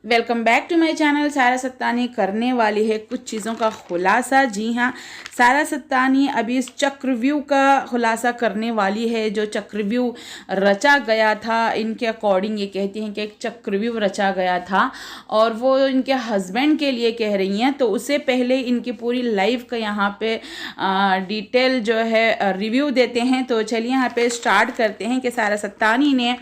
Welcome back to my channel. सारा सत्तानी करने वाली है कुछ चीज़ों का खुलासा। जी हाँ, सारा सत्तानी अभी इस चक्रव्यूह का खुलासा करने वाली है। जो चक्रव्यूह रचा गया था, इनके अकॉर्डिंग ये कहती हैं कि एक चक्रव्यूह रचा गया था और वो इनके हस्बैंड के लिए कह रही हैं। तो उससे पहले इनकी पूरी लाइफ का यहाँ पे डिटेल जो है रिव्यू देते हैं। तो चलिए यहाँ पे स्टार्ट करते हैं कि सारा सत्तानी ने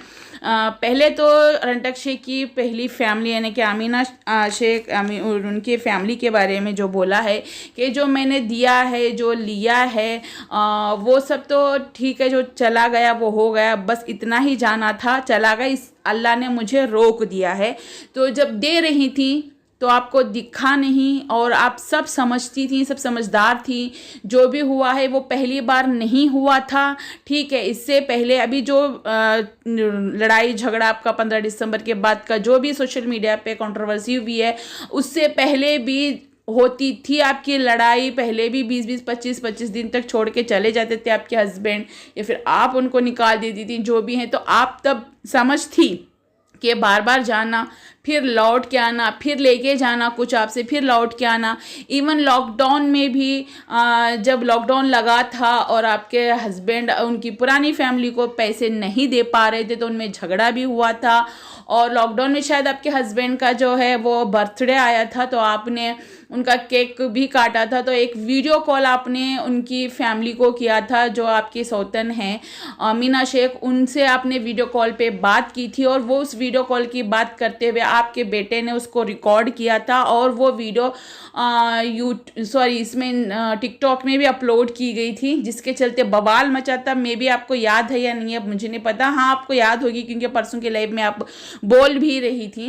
पहले तो रंटक शेख की पहली फैमिली यानी कि अमीना शेख उनके फैमिली के बारे में जो बोला है कि जो मैंने दिया है, जो लिया है, वो सब तो ठीक है, जो चला गया वो हो गया, बस इतना ही जाना था, चला गया, इस अल्लाह ने मुझे रोक दिया है। तो जब दे रही थी तो आपको दिखा नहीं और आप सब समझती थी, सब समझदार थी। जो भी हुआ है वो पहली बार नहीं हुआ था, ठीक है। इससे पहले अभी जो लड़ाई झगड़ा आपका 15 दिसंबर के बाद का जो भी सोशल मीडिया पे कंट्रोवर्सी हुई है, उससे पहले भी होती थी आपकी लड़ाई। पहले भी 20-20, 25-25 दिन तक छोड़ के चले जाते थे आपके हस्बैंड, या फिर आप उनको निकाल देती थी, जो भी है। तो आप तब समझ थी कि बार बार जाना, फिर लौट के आना, फिर लेके जाना कुछ आपसे, फिर लौट के आना। इवन लॉकडाउन में भी जब लॉकडाउन लगा था और आपके हस्बैंड उनकी पुरानी फैमिली को पैसे नहीं दे पा रहे थे, तो उनमें झगड़ा भी हुआ था। और लॉकडाउन में शायद आपके हस्बैंड का जो है वो बर्थडे आया था, तो आपने उनका केक भी काटा था। तो एक वीडियो कॉल आपने उनकी फैमिली को किया था, जो आपकी सौतन हैं मीना शेख, उनसे आपने वीडियो कॉल पे बात की थी। और वो उस वीडियो कॉल की बात करते हुए आपके बेटे ने उसको रिकॉर्ड किया था और वो वीडियो इसमें टिकटॉक में भी अपलोड की गई थी, जिसके चलते बवाल मचा था। मे बी आपको याद है या नहीं, अब मुझे नहीं पता। हाँ, आपको याद होगी क्योंकि परसों के लाइव में आप बोल भी रही थी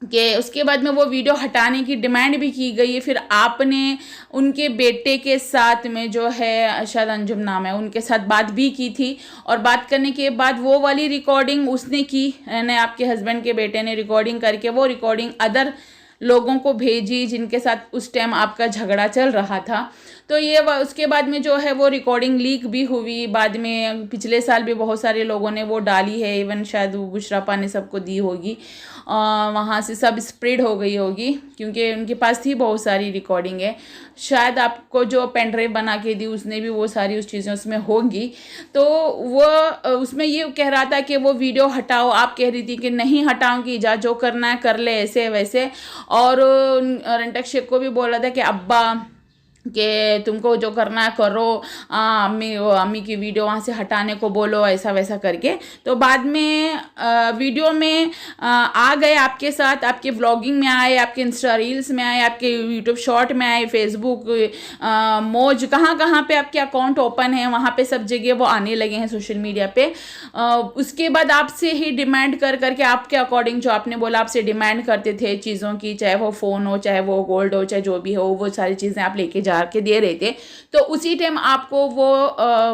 कि उसके बाद में वो वीडियो हटाने की डिमांड भी की गई है। फिर आपने उनके बेटे के साथ में जो है, शायद अंजुम नाम है, उनके साथ बात भी की थी। और बात करने के बाद वो वाली रिकॉर्डिंग उसने की, यानी आपके हस्बैंड के बेटे ने रिकॉर्डिंग करके वो रिकॉर्डिंग अदर लोगों को भेजी जिनके साथ उस टाइम आपका झगड़ा चल रहा था। तो ये उसके बाद में जो है वो रिकॉर्डिंग लीक भी हुई। बाद में पिछले साल भी बहुत सारे लोगों ने वो डाली है, इवन शायद बुशरापा ने सबको दी होगी, वहाँ से सब स्प्रेड हो गई होगी क्योंकि उनके पास थी बहुत सारी रिकॉर्डिंग है। शायद आपको जो पेन ड्राइव बना के दी उसने भी वो सारी उस चीज़ें उसमें होंगी। तो वो उसमें ये कह रहा था कि वो वीडियो हटाओ, आप कह रही थी कि नहीं हटाऊंगी, जा जो करना है कर ले, ऐसे वैसे। और रंटक शेख को भी बोला था कि अब्बा कि तुमको जो करना है करो, अम्मी की वीडियो वहाँ से हटाने को बोलो, ऐसा वैसा करके। तो बाद में वीडियो में आ गए आपके साथ, आपके व्लॉगिंग में आए, आपके इंस्टा रील्स में आए, आपके यूट्यूब शॉर्ट में आए, फेसबुक मौज कहाँ कहाँ पे आपके अकाउंट ओपन है, वहाँ पे सब जगह वो आने लगे हैं सोशल मीडिया पे। उसके बाद आपसे ही डिमांड कर करके आपके अकॉर्डिंग जो आपने बोला, आपसे डिमांड करते थे चीज़ों की, चाहे वो फ़ोन हो, चाहे वो गोल्ड हो, चाहे जो भी हो, वो सारी चीज़ें आप लेके के दे रहे थे। तो उसी टाइम आपको वो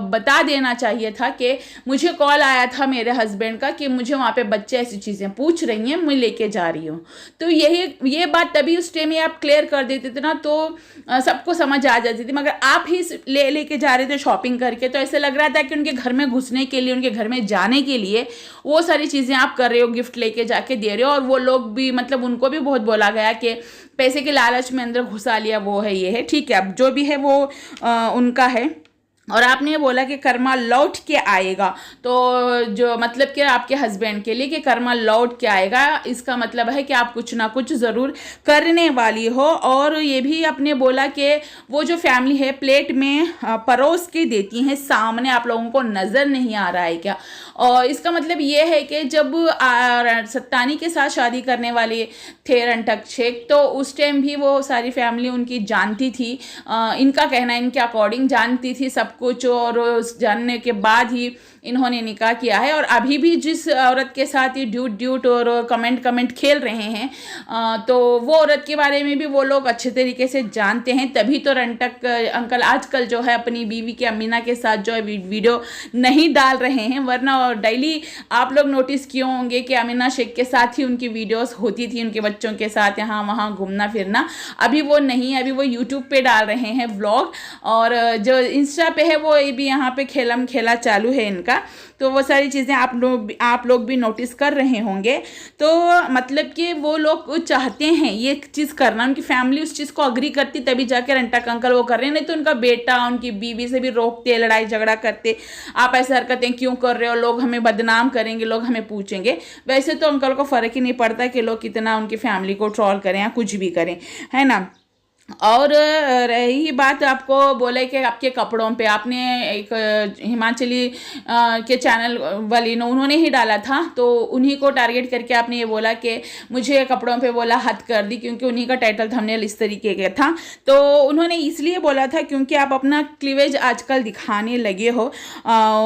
बता देना चाहिए था कि मुझे कॉल आया था मेरे हस्बैंड का कि मुझे वहाँ पे बच्चे ऐसी चीज़ें पूछ रही हैं, मैं लेके जा रही हूँ। तो ये बात तभी उस टाइम में आप क्लियर कर देते थे ना, तो सबको समझ आ जाती थी। मगर आप ही लेके जा रहे थे शॉपिंग करके, तो ऐसे लग रहा था कि उनके घर में घुसने के लिए, उनके घर में जाने के लिए वो सारी चीज़ें आप कर रहे हो, गिफ्ट लेके जाके दे रहे हो। और वो लोग भी, मतलब उनको भी बहुत बोला गया कि पैसे के लालच में अंदर घुसा लिया, वो है, ये है, ठीक है। अब जो भी है वो उनका है। और आपने ये बोला कि कर्मा लौट के आएगा, तो जो मतलब कि आपके हस्बैंड के लिए कि कर्मा लौट के आएगा, इसका मतलब है कि आप कुछ ना कुछ ज़रूर करने वाली हो। और ये भी आपने बोला कि वो जो फैमिली है प्लेट में परोस के देती हैं, सामने आप लोगों को नज़र नहीं आ रहा है क्या। और इसका मतलब ये है कि जब सत्तानी के साथ शादी करने वाले थे रंटक शेख, तो उस टाइम भी वो सारी फैमिली उनकी जानती थी, इनका कहना है, इनके अकॉर्डिंग जानती थी सब कुछ। और उस जानने के बाद ही इन्होंने निकाह किया है। और अभी भी जिस औरत के साथ ये ड्यूट और कमेंट खेल रहे हैं, तो वो औरत के बारे में भी वो लोग अच्छे तरीके से जानते हैं। तभी तो रंटक अंकल आजकल जो है अपनी बीवी के अमीना के साथ जो है वीडियो नहीं डाल रहे हैं, वरना डेली आप लोग नोटिस किए होंगे कि अमीना शेख के साथ ही उनकी वीडियोस होती थी, उनके बच्चों के साथ यहाँ वहाँ घूमना फिरना। अभी वो नहीं, अभी वो यूट्यूब पे डाल रहे हैं व्लॉग। और जो इंस्टा पे है वो ये भी यहाँ पे खेलम खेला चालू है इनका। तो वो सारी चीज़ें आप लोग भी नोटिस कर रहे होंगे। तो मतलब कि वो लोग चाहते हैं ये चीज़ करना, उनकी फैमिली उस चीज़ को अग्री करती तभी जाके रंटक अंकल वो कर रहे हैं, नहीं तो उनका बेटा उनकी बीवी से भी रोकते, लड़ाई झगड़ा करते, आप ऐसे हरकतें क्यों कर रहे हो, लोग हमें बदनाम करेंगे, लोग हमें पूछेंगे। वैसे तो अंकल को फ़र्क ही नहीं पड़ता कि लोग कितना उनकी फैमिली को ट्रोल करें या कुछ भी करें, है ना। और रही बात, आपको बोले कि आपके कपड़ों पे, आपने एक हिमाचली के चैनल वाली ने उन्होंने ही डाला था, तो उन्हीं को टारगेट करके आपने ये बोला कि मुझे कपड़ों पे बोला हद कर दी, क्योंकि उन्हीं का टाइटल थंबनेल इस तरीके का था। तो उन्होंने इसलिए बोला था क्योंकि आप अपना क्लीवेज आजकल दिखाने लगे हो,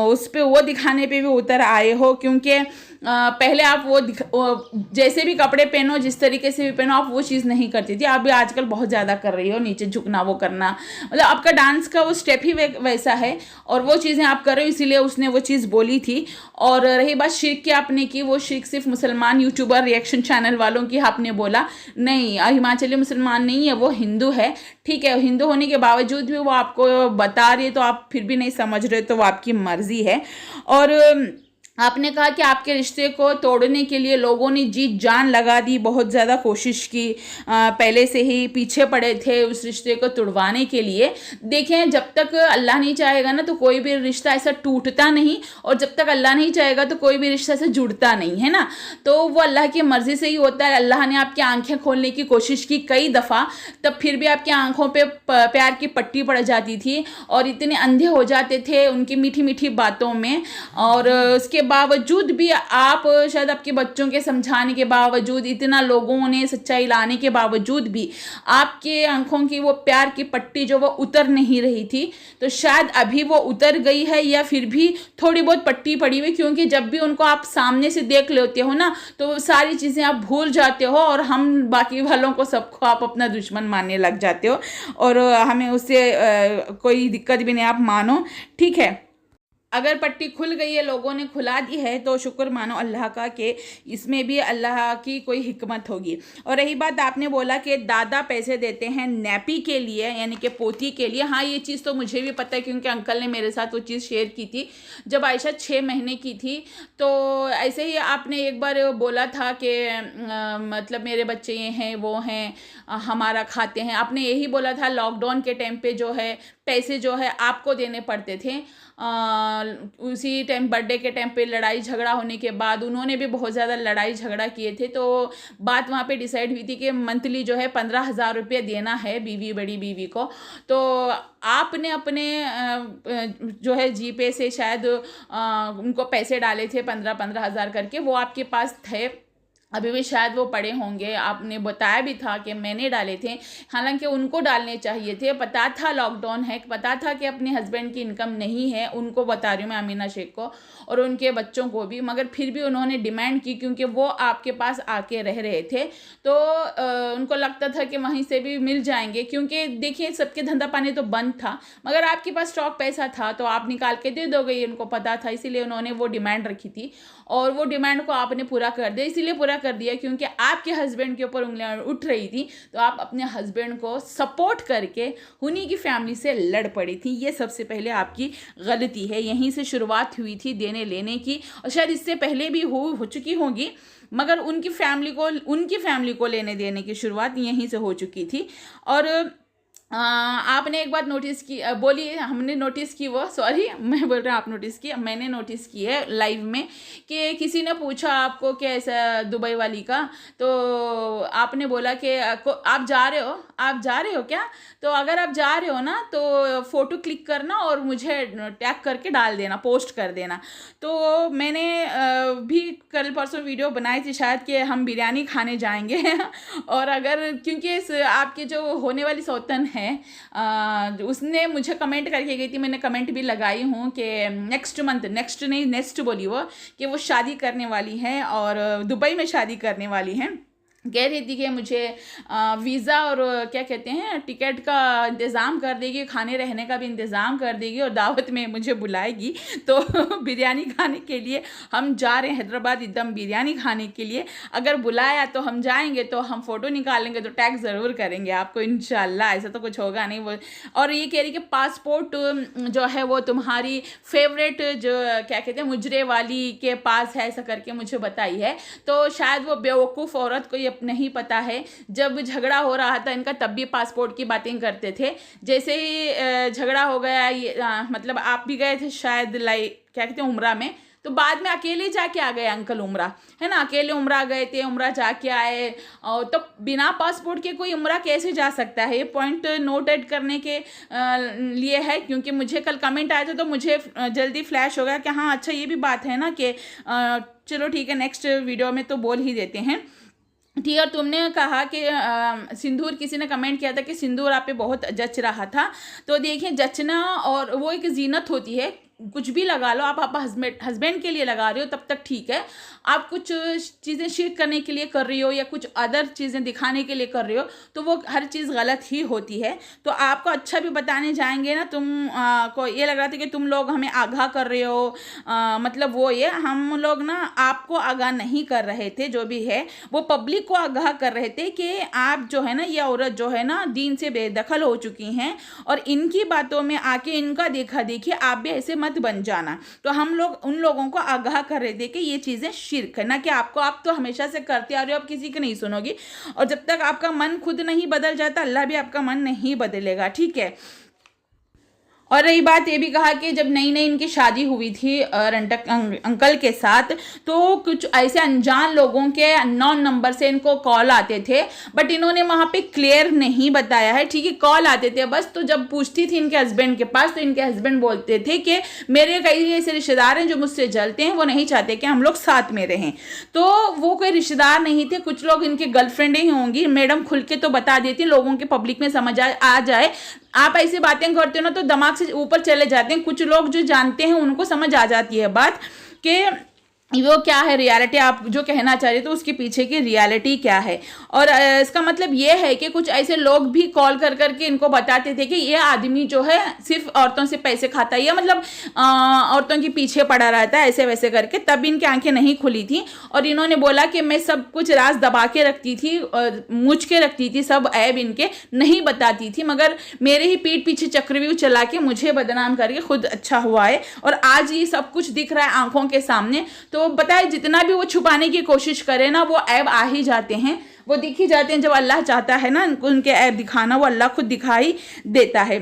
उस पर वो दिखाने पे भी उतर आए हो, क्योंकि पहले आप वो जैसे भी कपड़े पहनो, जिस तरीके से भी पहनो, आप वो चीज़ नहीं करती थी। आप भी आजकल बहुत ज़्यादा कर रही हो, नीचे झुकना, वो करना, मतलब आपका डांस का वो स्टेप ही वैसा है और वो चीज़ें आप कर रहे हो, इसीलिए उसने वो चीज़ बोली थी। और रही बात शिर्क की आपने की, वो शिर्क सिर्फ मुसलमान यूट्यूबर रिएक्शन चैनल वालों की आपने बोला, नहीं, हिमाचली मुसलमान नहीं है, वो हिंदू है। ठीक है, हिंदू होने के बावजूद भी वो आपको बता रही है, तो आप फिर भी नहीं समझ रहे, तो वो आपकी मर्जी है। और आपने कहा कि आपके रिश्ते को तोड़ने के लिए लोगों ने जी जान लगा दी, बहुत ज़्यादा कोशिश की, पहले से ही पीछे पड़े थे उस रिश्ते को तोड़वाने के लिए। देखें, जब तक अल्लाह नहीं चाहेगा ना तो कोई भी रिश्ता ऐसा टूटता नहीं, और जब तक अल्लाह नहीं चाहेगा तो कोई भी रिश्ता ऐसा जुड़ता नहीं, है ना। तो वो अल्लाह की मर्ज़ी से ही होता है। अल्लाह ने आपकी आंखें खोलने की कोशिश की कई दफ़ा, तब फिर भी आपकी आंखों पे प्यार की पट्टी पड़ जाती थी और इतने अंधे हो जाते थे उनकी मीठी मीठी बातों में। और उसके बावजूद भी आप, शायद आपके बच्चों के समझाने के बावजूद, इतना लोगों ने सच्चाई लाने के बावजूद भी आपके आंखों की वो प्यार की पट्टी जो वो उतर नहीं रही थी। तो शायद अभी वो उतर गई है, या फिर भी थोड़ी बहुत पट्टी पड़ी हुई, क्योंकि जब भी उनको आप सामने से देख लेते हो ना तो सारी चीज़ें आप भूल जाते हो, और हम बाकी वालों को सबको आप अपना दुश्मन मानने लग जाते हो, और हमें उससे कोई दिक्कत भी नहीं, आप मानो, ठीक है। अगर पट्टी खुल गई है, लोगों ने खुला दी है, तो शुक्र मानो अल्लाह का कि इसमें भी अल्लाह की कोई हिकमत होगी। और रही बात, आपने बोला कि दादा पैसे देते हैं नैपी के लिए, यानी कि पोती के लिए। हाँ, ये चीज़ तो मुझे भी पता है, क्योंकि अंकल ने मेरे साथ वो चीज़ शेयर की थी जब आयशा 6 महीने की थी। तो ऐसे ही आपने एक बार बोला था कि मतलब मेरे बच्चे ये हैं, वो हैं, हमारा खाते हैं। आपने यही बोला था, लॉकडाउन के टाइम पे जो है पैसे जो है आपको देने पड़ते थे। उसी टाइम बर्थडे के टाइम पे लड़ाई झगड़ा होने के बाद, उन्होंने भी बहुत ज़्यादा लड़ाई झगड़ा किए थे, तो बात वहाँ पे डिसाइड हुई थी कि मंथली जो है 15,000 रुपये देना है बीवी, बड़ी बीवी को। तो आपने अपने जो है जीपे से शायद उनको पैसे डाले थे 15,000 करके, वो आपके पास थे, अभी भी शायद वो पड़े होंगे। आपने बताया भी था कि मैंने डाले थे, हालांकि उनको डालने चाहिए थे। पता था लॉकडाउन है, पता था कि अपने हस्बैंड की इनकम नहीं है, उनको बता रही हूँ मैं, अमीना शेख को और उनके बच्चों को भी, मगर फिर भी उन्होंने डिमांड की, क्योंकि वो आपके पास आके रह रहे थे। तो उनको लगता था कि वहीं से भी मिल जाएंगे, क्योंकि देखिए सबके धंधा पानी तो बंद था, मगर आपके पास स्टॉक पैसा था तो आप निकाल के दे दोगे, ये उनको पता था, इसीलिए उन्होंने वो डिमांड रखी थी। और वो डिमांड को आपने पूरा कर दिया, इसीलिए पूरा कर दिया क्योंकि आपके हस्बैंड के ऊपर उंगलियां उठ रही थी, तो आप अपने हस्बैंड को सपोर्ट करके उन्हीं की फैमिली से लड़ पड़ी थी। ये सबसे पहले आपकी गलती है, यहीं से शुरुआत हुई थी देने लेने की, और शायद इससे पहले भी हो चुकी होगी, मगर उनकी फैमिली को लेने देने की शुरुआत यहीं से हो चुकी थी। और आपने एक बात नोटिस की, बोलिए, हमने नोटिस की, वो सॉरी मैं बोल रहा हूँ आप नोटिस की, मैंने नोटिस की है लाइव में कि किसी ने पूछा आपको कि ऐसा दुबई वाली का, तो आपने बोला कि आप जा रहे हो क्या, तो अगर आप जा रहे हो ना तो फ़ोटो क्लिक करना और मुझे टैग करके डाल देना, पोस्ट कर देना। तो मैंने भी कल परसों वीडियो बनाई थी शायद कि हम बिरयानी खाने जाएंगे और अगर, क्योंकि आपके जो होने वाली सौतन है उसने मुझे कमेंट करके गई थी, मैंने कमेंट भी लगाई हूँ कि नेक्स्ट बोली वो, कि वो शादी करने वाली हैं और दुबई में शादी करने वाली हैं। कह रही थी कि मुझे वीज़ा और क्या कहते हैं टिकट का इंतज़ाम कर देगी, खाने रहने का भी इंतज़ाम कर देगी और दावत में मुझे बुलाएगी। तो बिरयानी खाने के लिए हम जा रहे हैं हैदराबाद, एकदम बिरयानी खाने के लिए। अगर बुलाया तो हम जाएंगे, तो हम फ़ोटो निकालेंगे, तो टैग ज़रूर करेंगे आपको इंशाल्लाह। ऐसा तो कुछ होगा नहीं वो। और ये कह रही कि पासपोर्ट जो है वो तुम्हारी फेवरेट जो क्या कहते हैं मुजरे वाली के पास है, ऐसा करके मुझे बताई है। तो शायद वो बेवकूफ़ औरत को ये नहीं पता है। जब झगड़ा हो रहा था इनका तब भी पासपोर्ट की बातें करते थे। जैसे ही झगड़ा हो गया मतलब आप भी गए थे शायद क्या कहते हैं उम्रा में, तो बाद में अकेले जाके आ गए अंकल उम्रा, है ना, अकेले उम्रा गए थे, उम्रा जाके आए। और तो बिना पासपोर्ट के कोई उम्रा कैसे जा सकता है, ये पॉइंट नोट एड करने के लिए है। क्योंकि मुझे कल कमेंट आया था तो मुझे जल्दी फ्लैश हो गया कि हाँ अच्छा ये भी बात है ना कि चलो ठीक है नेक्स्ट वीडियो में तो बोल ही देते हैं। ठीक है। और तुमने कहा कि सिंदूर, किसी ने कमेंट किया था कि सिंदूर आप पे बहुत जच रहा था। तो देखिए जचना और वो एक जीनत होती है, कुछ भी लगा लो आप हस्बैंड के लिए लगा रहे हो तब तक ठीक है। आप कुछ चीज़ें शेयर करने के लिए कर रही हो या कुछ अदर चीज़ें दिखाने के लिए कर रही हो तो वो हर चीज़ गलत ही होती है। तो आपको अच्छा भी बताने जाएंगे ना, तुम को ये लग रहा था कि तुम लोग हमें आगाह कर रहे हो, मतलब वो ये हम लोग ना आपको आगाह नहीं कर रहे थे, जो भी है वो पब्लिक को आगाह कर रहे थे कि आप जो है ना ये औरत जो है ना दीन से बेदखल हो चुकी हैं और इनकी बातों में आके इनका देखा देखिए आप भी ऐसे मत बन जाना। तो हम लोग उन लोगों को आगाह कर रहे थे कि ये चीज़ें शिर्क है ना, कि आपको आप तो हमेशा से करते आ रहे हो, आप किसी की नहीं सुनोगी। और जब तक आपका मन खुद नहीं बदल जाता अल्लाह भी आपका मन नहीं बदलेगा, ठीक है। और रही बात ये भी कहा कि जब नई नई इनकी शादी हुई थी रंटक अंकल के साथ, तो कुछ ऐसे अनजान लोगों के अननोन नंबर से इनको कॉल आते थे, बट इन्होंने वहाँ पे क्लियर नहीं बताया है, ठीक है। कॉल आते थे बस। तो जब पूछती थी इनके हस्बैंड के पास तो इनके हस्बैंड बोलते थे कि मेरे कई ऐसे रिश्तेदार हैं जो मुझसे जलते हैं, वो नहीं चाहते कि हम लोग साथ में रहें। तो वो कोई रिश्तेदार नहीं थे, कुछ लोग इनके गर्लफ्रेंडें ही होंगी। मैडम खुल के तो बता देती, लोगों के पब्लिक में समझ आ जाए। आप ऐसी बातें करते हो ना तो दिमाग से ऊपर चले जाते हैं। कुछ लोग जो जानते हैं उनको समझ आ जाती है बात कि वो क्या है रियलिटी, आप जो कहना चाह रहे थे उसके पीछे की रियलिटी क्या है। और इसका मतलब ये है कि कुछ ऐसे लोग भी कॉल कर करके इनको बताते थे कि ये आदमी जो है सिर्फ औरतों से पैसे खाता है, मतलब औरतों के पीछे पड़ा रहता है, ऐसे वैसे करके। तब इनकी आंखें नहीं खुली थी और इन्होंने बोला कि मैं सब कुछ राज दबा के रखती थी और मुझ के रखती थी, सब ऐब इनके नहीं बताती थी, मगर मेरे ही पीठ पीछे चक्रव्यूह चला के मुझे बदनाम करके खुद अच्छा हुआ है। और आज ये सब कुछ दिख रहा है आंखों के सामने। तो पता है जितना भी वो छुपाने की कोशिश करे ना वो ऐब आ ही जाते हैं, वो दिख ही जाते हैं। जब अल्लाह चाहता है ना उनके ऐब दिखाना, वो अल्लाह खुद दिखाई देता है।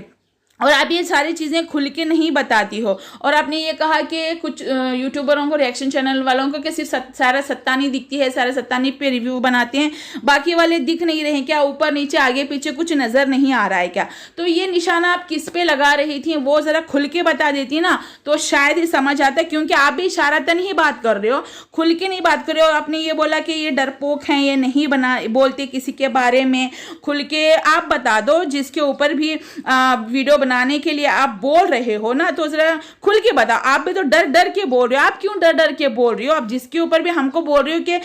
और आप ये सारी चीज़ें खुल के नहीं बताती हो। और आपने ये कहा कि कुछ यूट्यूबरों को, रिएक्शन चैनल वालों को कि सिर्फ सारा सत्तानी दिखती है, सारा सत्तानी पे रिव्यू बनाते हैं, बाकी वाले दिख नहीं रहे हैं क्या, ऊपर नीचे आगे पीछे कुछ नज़र नहीं आ रहा है क्या। तो ये निशाना आप किस पे लगा रही थी वो ज़रा खुल के बता देती ना तो शायद ही समझ आता, क्योंकि आप भी इशारतन ही बात कर रहे हो, खुल के नहीं बात कर रहे हो। आपने ये बोला कि ये डरपोक हैं, ये नहीं बोलते किसी के बारे में, खुल के आप बता दो। जिसके ऊपर भी वीडियो बनाने के लिए आप बोल रहे हो ना तो जरा खुल के बताओ। आप भी तो डर डर के बोल रहे हो, आप क्यों डर डर के बोल रही हो। आप जिसके ऊपर भी हमको बोल रहे हो कि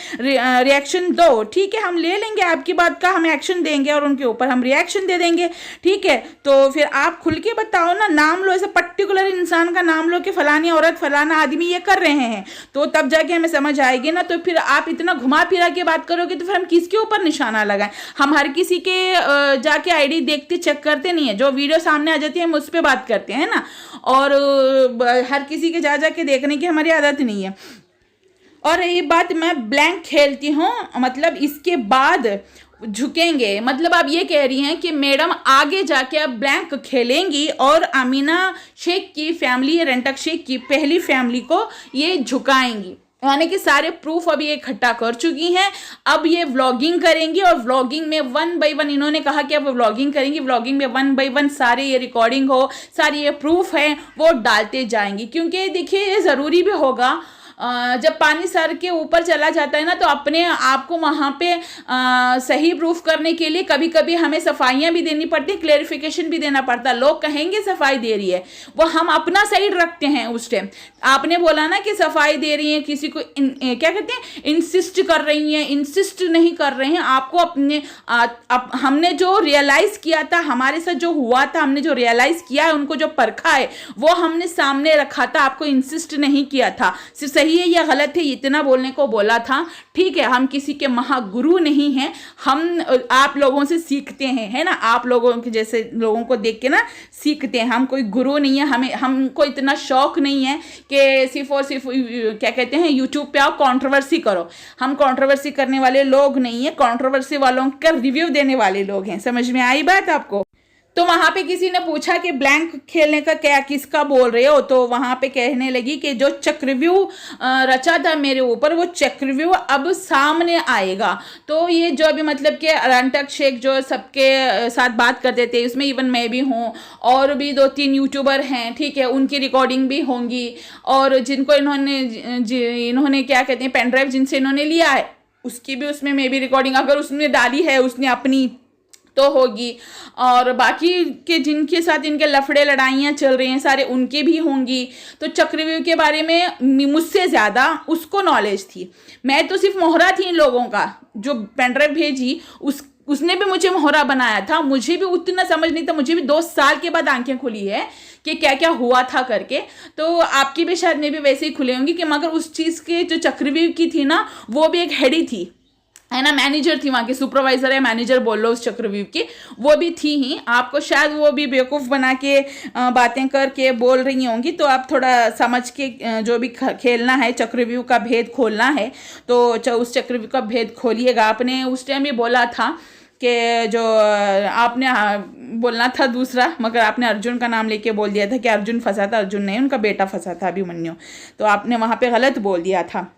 रिएक्शन दो, ठीक है, हम ले लेंगे आपकी बात का, हम एक्शन देंगे और उनके ऊपर हम रिएक्शन दे देंगे, ठीक है। तो फिर आप खुल के बताओ ना, नाम लो, ऐसे पर्टिकुलर इंसान का नाम लो कि फलानी औरत फलाना आदमी ये कर रहे हैं, तो तब जाके हमें समझ आएगी ना। तो फिर आप इतना घुमा फिरा के बात करोगे तो फिर हम किसके ऊपर निशाना लगाएं। हम हर किसी के जाके आईडी देखते चेक करते नहीं है, जो वीडियो सामने आ जाती है हम उस पर बात करते हैं ना, और हर किसी के जा के देखने की हमारी आदत नहीं है। और ये बात मैं ब्लैंक खेलती हूँ, मतलब इसके बाद झुकेंगे, मतलब आप ये कह रही हैं कि मैडम आगे जाके अब ब्लैंक खेलेंगी और अमीना शेख की फैमिली, रंटक शेख की पहली फैमिली को ये झुकाएंगी, यानी कि सारे प्रूफ अभी ये इकट्ठा कर चुकी हैं। अब ये व्लॉगिंग करेंगी और व्लॉगिंग में 1 बाय 1 इन्होंने कहा कि अब व्लॉगिंग करेंगी, व्लॉगिंग में 1 बाय 1 सारे ये रिकॉर्डिंग हो, सारी ये प्रूफ है वो डालते जाएंगी। क्योंकि देखिए ये ज़रूरी भी होगा जब पानी सर के ऊपर चला जाता है ना, तो अपने आप को वहाँ पे सही प्रूफ करने के लिए कभी कभी हमें सफाइयाँ भी देनी पड़ती है, क्लेरिफिकेशन भी देना पड़ता है। लोग कहेंगे सफाई दे रही है, वो हम अपना साइड रखते हैं उस टाइम। आपने बोला ना कि सफाई दे रही है, किसी को क्या कहते हैं, इंसिस्ट कर रही हैं, इंसिस्ट नहीं कर रहे हैं। आपको अपने हमने जो रियलाइज किया था, हमारे साथ जो हुआ था, हमने जो रियलाइज किया है, उनको जो परखा है, वो हमने सामने रखा था, आपको इंसिस्ट नहीं किया था। सिर्फ सही है या गलत है इतना बोलने को बोला था, ठीक है। हम किसी के महागुरु नहीं हैं, हम आप लोगों से सीखते हैं, है ना, आप लोगों के जैसे लोगों को देख के ना सीखते हैं। हम कोई गुरु नहीं है, हमको इतना शौक नहीं है कि सिर्फ और सिर्फ क्या कहते हैं यूट्यूब पे आओ कंट्रोवर्सी करो। हम कंट्रोवर्सी करने वाले लोग नहीं है, कंट्रोवर्सी वालों का रिव्यू देने वाले लोग हैं। समझ में आई बात आपको? तो वहां पे किसी ने पूछा कि ब्लैंक खेलने का क्या, किसका बोल रहे हो? तो वहां पे कहने लगी कि जो चक्रव्यूह रचा था मेरे ऊपर, वो चक्रव्यूह अब सामने आएगा। तो ये जो अभी मतलब कि रंटक शेख जो सबके साथ बात करते थे, उसमें इवन मैं भी हूँ, और भी 2-3 यूट्यूबर हैं, ठीक है, उनकी रिकॉर्डिंग भी होंगी। और जिनको इन्होंने क्या कहते हैं पेन ड्राइव जिनसे इन्होंने लिया है, उसकी भी उसमें मैं भी रिकॉर्डिंग अगर उसने डाली है, उसने अपनी, तो होगी। और बाकी के जिनके साथ इनके लफड़े लड़ाइयाँ चल रही हैं सारे, उनके भी होंगी। तो चक्रव्यूह के बारे में मुझसे ज़्यादा उसको नॉलेज थी। मैं तो सिर्फ मोहरा थी इन लोगों का, जो पेनड्राइव भेजी उसने भी मुझे मोहरा बनाया था। मुझे भी उतना समझ नहीं था, मुझे भी 2 साल के बाद आंखें खुली है कि क्या क्या हुआ था करके। तो आपकी भी शायद में भी वैसे ही खुले होंगी कि मगर उस चीज़ के जो चक्रव्यूह की थी ना, वो भी एक हेडी थी, है ना, मैनेजर थी वहाँ की, सुपरवाइजर है, मैनेजर बोल लो उस चक्रव्यूह की, वो भी थी ही। आपको शायद वो भी बेवकूफ़ बना के बातें करके बोल रही होंगी। तो आप थोड़ा समझ के जो भी खेलना है, चक्रव्यूह का भेद खोलना है, तो उस चक्रव्यूह का भेद खोलिएगा। आपने उस टाइम भी बोला था कि जो आपने बोलना था दूसरा, मगर आपने अर्जुन का नाम लेके बोल दिया था कि अर्जुन फंसा था। अर्जुन नहीं, उनका बेटा फंसा था अभिमन्यु। तो आपने वहाँ पे गलत बोल दिया था।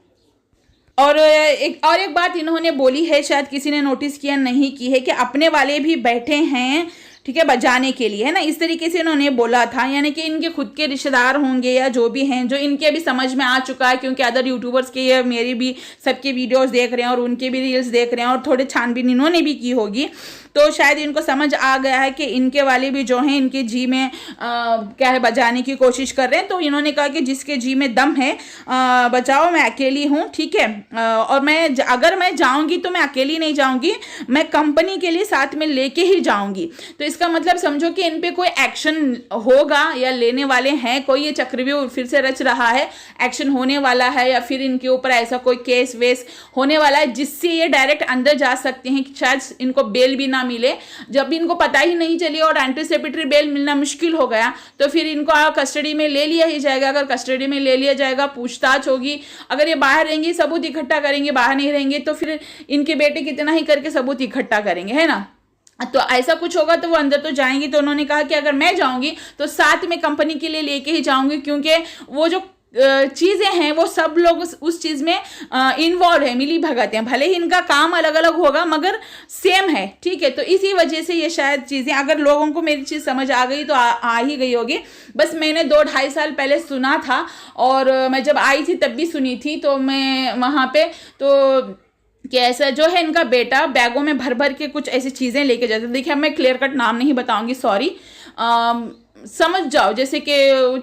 और एक बात इन्होंने बोली है, शायद किसी ने नोटिस किया नहीं की है, कि अपने वाले भी बैठे हैं, ठीक है, बजाने के लिए, है ना, इस तरीके से इन्होंने बोला था। यानी कि इनके खुद के रिश्तेदार होंगे या जो भी हैं, जो इनके भी समझ में आ चुका है, क्योंकि अदर यूट्यूबर्स के या मेरी भी सबके वीडियोस देख रहे हैं और उनके भी रील्स देख रहे हैं, और थोड़े छानबीन इन्होंने भी की होगी। तो शायद इनको समझ आ गया है कि इनके वाले भी जो हैं, इनके जी में क्या है, बजाने की कोशिश कर रहे हैं। तो इन्होंने कहा कि जिसके जी में दम है बजाओ, मैं अकेली हूँ, ठीक है। और अगर मैं जाऊँगी तो मैं अकेली नहीं जाऊँगी, मैं कंपनी के लिए साथ में लेके ही जाऊँगी। तो इसका मतलब समझो कि इन पे कोई एक्शन होगा या लेने वाले हैं, कोई ये चक्रव्यूह फिर से रच रहा है, एक्शन होने वाला है, या फिर इनके ऊपर ऐसा कोई केस वेस होने वाला है जिससे ये डायरेक्ट अंदर जा सकते हैं, कि शायद इनको बेल भी ना मिले। जब इनको पता ही नहीं चली और एंटीसिपेटरी बेल मिलना मुश्किल हो गया, तो फिर इनको कस्टडी में ले लिया ही जाएगा। अगर कस्टडी में ले लिया जाएगा, पूछताछ होगी। अगर ये बाहर रहेंगे, सबूत इकट्ठा करेंगे, बाहर नहीं रहेंगे तो फिर इनके बेटे कितना ही करके सबूत इकट्ठा करेंगे, है ना। तो ऐसा कुछ होगा तो वो अंदर तो जाएंगी। तो उन्होंने कहा कि अगर मैं जाऊंगी तो साथ में कंपनी के लिए लेके ही जाऊंगी, क्योंकि वो जो चीज़ें हैं वो सब लोग उस चीज़ में इन्वॉल्व है, मिली भगत हैं। भले ही इनका काम अलग अलग होगा मगर सेम है, ठीक है। तो इसी वजह से ये शायद चीज़ें, अगर लोगों को मेरी चीज़ समझ आ गई तो आ ही गई होगी। बस मैंने 2-2.5 साल पहले सुना था, और मैं जब आई थी तब भी सुनी थी। तो मैं वहाँ पे तो कि ऐसा जो है, इनका बेटा बैगों में भर भर के कुछ ऐसी चीज़ें लेके जाते। देखिए, अब मैं क्लियर कट नाम नहीं बताऊंगी, सॉरी, समझ जाओ। जैसे कि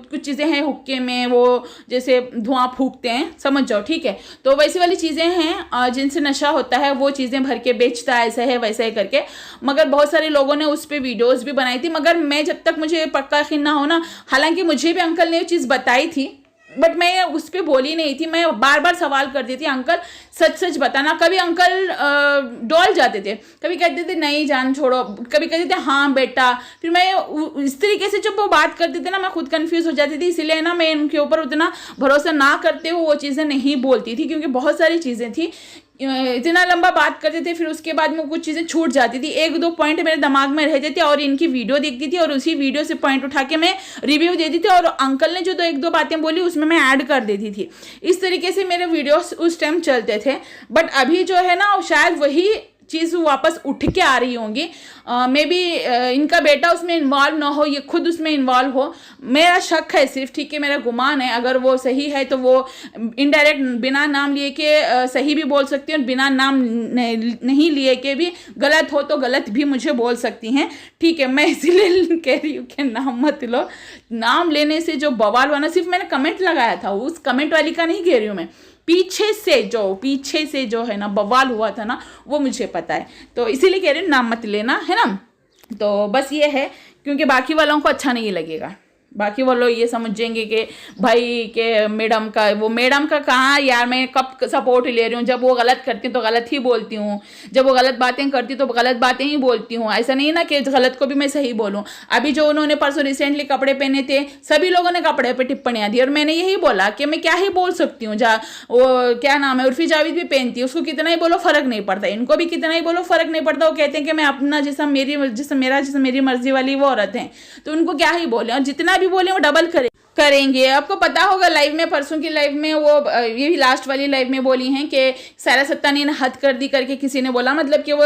कुछ चीज़ें हैं हुक्के में, वो जैसे धुआं फूकते हैं, समझ जाओ, ठीक है। तो वैसी वाली चीज़ें हैं जिनसे नशा होता है, वो चीज़ें भर के बेचता है, ऐसा है वैसा है करके। मगर बहुत सारे लोगों ने उस पर वीडियोज़ भी बनाई थी, मगर मैं जब तक मुझे पक्का यकीन ना हो ना, हालांकि मुझे भी अंकल ने वो चीज़ बताई थी, बट मैं उस पर बोली नहीं थी। मैं बार बार सवाल करती थी, अंकल सच सच बताना। कभी अंकल डोल जाते थे, कभी कहते थे नहीं जान छोड़ो, कभी कहते थे हाँ बेटा। फिर मैं इस तरीके से जब वो बात करते थे ना, मैं खुद कंफ्यूज हो जाती थी। इसीलिए ना मैं उनके ऊपर उतना भरोसा ना करते हुए वो चीज़ें नहीं बोलती थी, क्योंकि बहुत सारी चीज़ें थी, इतना लंबा बात करते थे, फिर उसके बाद में कुछ चीज़ें छूट जाती थी। 1-2 पॉइंट मेरे दिमाग में रहते थे, और इनकी वीडियो देखती थी और उसी वीडियो से पॉइंट उठा के मैं रिव्यू देती थी, और अंकल ने जो 1-2 बातें बोली उसमें मैं ऐड कर देती थी। इस तरीके से मेरे वीडियोस उस टाइम चलते थे। बट अभी जो है ना, शायद वही चीज़ वापस उठ के आ रही होंगी। मे बी इनका बेटा उसमें इन्वॉल्व ना हो, ये खुद उसमें इन्वॉल्व हो, मेरा शक है सिर्फ, ठीक है, मेरा गुमान है। अगर वो सही है तो वो इनडायरेक्ट बिना नाम लिए के सही भी बोल सकती है और बिना नाम नहीं लिए के भी गलत हो तो गलत भी मुझे बोल सकती हैं, ठीक है। मैं इसीलिए कह रही हूँ कि नाम मत लो। नाम लेने से जो बवाल बना, सिर्फ मैंने कमेंट लगाया था, उस कमेंट वाली का नहीं कह रही हूँ मैं, पीछे से जो है ना बवाल हुआ था ना, वो मुझे पता है, तो इसीलिए कह रही हूँ नाम मत लेना, है ना। तो बस ये है, क्योंकि बाकी वालों को अच्छा नहीं लगेगा, बाकी वो लोग ये समझेंगे कि भाई के मैडम का कहाँ यार, मैं कब सपोर्ट ले रही हूँ, जब वो गलत करती हूँ तो गलत ही बोलती हूँ, जब वो गलत बातें करती तो गलत बातें ही बोलती हूँ। ऐसा नहीं ना कि गलत को भी मैं सही बोलूँ। अभी जो उन्होंने परसों रिसेंटली कपड़े पहने थे, सभी लोगों ने कपड़े पे टिप्पणियाँ दी और मैंने यही बोला कि मैं क्या ही बोल सकती हूँ। वो क्या नाम है, उर्फी जावेद भी पहनती है, उसको कितना ही बोलो फर्क नहीं पड़ता, इनको भी कितना ही बोलो फर्क नहीं पड़ता। वो कहते हैं कि मैं अपना जिसम मेरी मर्जी वाली वो औरत है, तो उनको क्या ही बोले, और जितना भी बोले वो डबल करेंगे। आपको पता होगा लाइव में, परसों की लाइव में वो ये भी लास्ट वाली लाइव में बोली हैं कि सारा सत्तानी ने हद कर दी करके किसी ने बोला, मतलब कि वो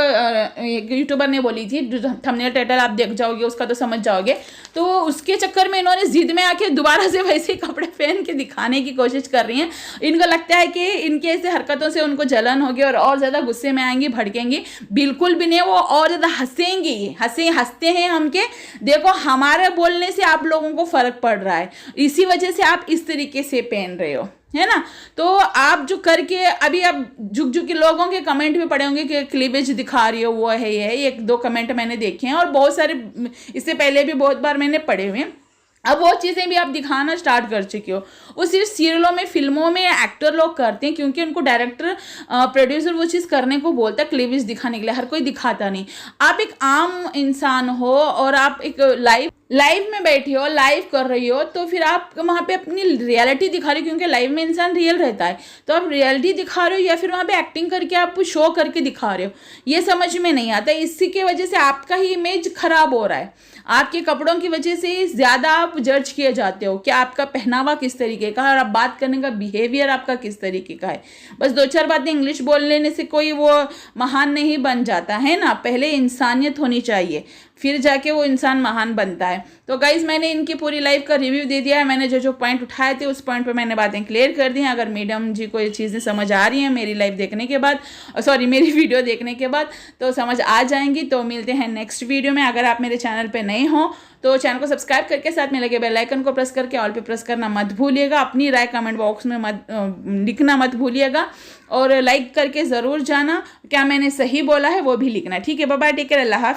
यूट्यूबर ने बोली थी, थंबनेल टाइटल आप देख जाओगे उसका तो समझ जाओगे। तो उसके चक्कर में इन्होंने जिद में आके दोबारा से वैसे ही कपड़े पहन के दिखाने की कोशिश कर रही हैं। इनको लगता है कि इनके ऐसे हरकतों से उनको जलन होगी और ज़्यादा गुस्से में आएंगी, भड़केंगी। बिल्कुल भी नहीं, वो और ज़्यादा हंसेंगी। हंसते हैं हम के देखो हमारे बोलने से आप लोगों को फर्क पड़ रहा है, इसी वजह से आप इस तरीके से पहन रहे हो, है ना। तो आप जो करके अभी आप झुक के लोगों के कमेंट भी पड़े होंगे कि क्लीवेज दिखा रही हो, वो है ये है, 1-2 कमेंट मैंने देखे हैं और बहुत सारे इससे पहले भी बहुत बार मैंने पढ़े हुए हैं। अब वो चीज़ें भी आप दिखाना स्टार्ट कर चुके हो। वो सिर्फ सीरियलों में, फिल्मों में एक्टर लोग करते हैं क्योंकि उनको डायरेक्टर प्रोड्यूसर वो चीज़ करने को बोलता है, क्लीवेज दिखाने के लिए। हर कोई दिखाता नहीं। आप एक आम इंसान हो और आप एक लाइव में बैठी हो, लाइव कर रही हो, तो फिर आप वहाँ पे अपनी रियलिटी दिखा रही हो, क्योंकि लाइव में इंसान रियल रहता है। तो आप रियलिटी दिखा रहे हो या फिर वहाँ पे एक्टिंग करके आप शो करके दिखा रहे हो, ये समझ में नहीं आता। इसी की वजह से आपका ही इमेज खराब हो रहा है। आपके कपड़ों की वजह से ज़्यादा आप जज किए जाते हो कि आपका पहनावा किस तरीके का है और आप बात करने का बिहेवियर आपका किस तरीके का है। बस 2-4 बातें इंग्लिश बोल लेने से कोई वो महान नहीं बन जाता है ना। पहले इंसानियत होनी चाहिए, फिर जाके वो इंसान महान बनता है। तो गाइज मैंने इनकी पूरी लाइफ का रिव्यू दे दिया है। मैंने जो पॉइंट उठाए थे उस पॉइंट पे मैंने बातें क्लियर कर दी हैं। अगर मैडम जी को ये चीज़ें समझ आ रही हैं मेरी लाइव देखने के बाद, मेरी वीडियो देखने के बाद, तो समझ आ जाएंगी। तो मिलते हैं नेक्स्ट वीडियो में। अगर आप मेरे चैनल पे नए हो तो चैनल को सब्सक्राइब करके साथ में लगे बेल आइकन को प्रेस करके ऑल पे प्रेस करना मत भूलिएगा। अपनी राय कमेंट बॉक्स में लिखना मत भूलिएगा और लाइक करके ज़रूर जाना, क्या मैंने सही बोला है वो भी लिखना। ठीक है, बाय बाय, टेक केयर, अल्लाह हाफ़िज़।